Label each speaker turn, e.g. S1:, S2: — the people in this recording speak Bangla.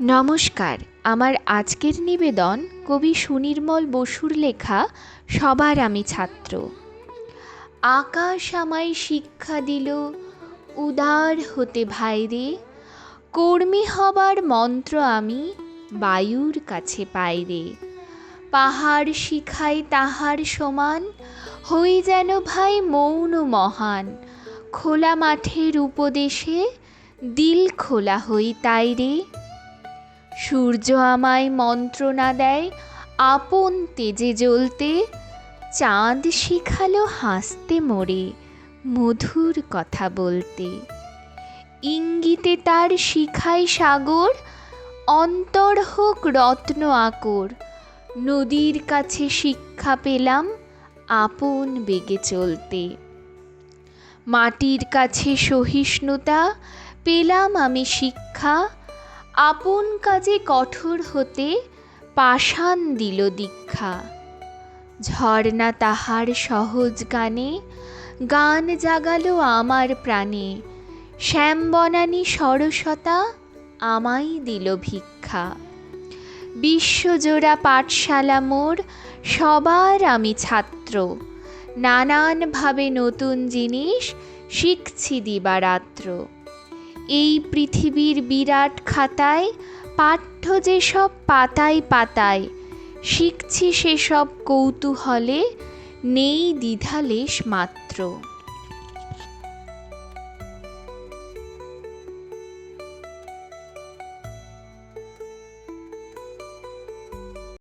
S1: নমস্কার। আমার আজকের নিবেদন কবি সুনির্মল বসুর লেখা সবার আমি ছাত্র। আকাশ আমায় শিক্ষা দিল উদার হতে ভাইরে, কর্মী হবার মন্ত্র আমি বায়ুর কাছে পাইরে। পাহাড় শিখাই তাহার সমান, হই যেন ভাই মৌন মহান। খোলা মাঠের উপদেশে দিল খোলা হই তাইরে। সূর্য আমায় মন্ত্রণা দেয় আপন তেজে জ্বলতে, চাঁদ শিখালো হাসতে মোরে মধুর কথা বলতে। ইঙ্গিতে তার শিখাই সাগর, অন্তর হোক রত্ন আকর। নদীর কাছে শিক্ষা পেলাম আপন বেগে চলতে। মাটির কাছে সহিষ্ণুতা পেলাম আমি শিক্ষা, আপন কাজে কঠোর হতে পাষাণ দিল দীক্ষা। ঝর্ণা তাহার সহজ গানে গান জাগালো আমার প্রাণে, শ্যামবনানী সরসতা আমায় দিল ভিক্ষা। বিশ্বজোড়া পাঠশালা মোর, সবার আমি ছাত্র। নানানভাবে নতুন জিনিস শিখছি দিবারাত্র। এই পৃথিবীর বিরাট খাতায় পাঠ্য যেসব পাতায় পাতায়, শিখছি সেসব কৌতূহলে নেই দ্বিধালেশ মাত্র।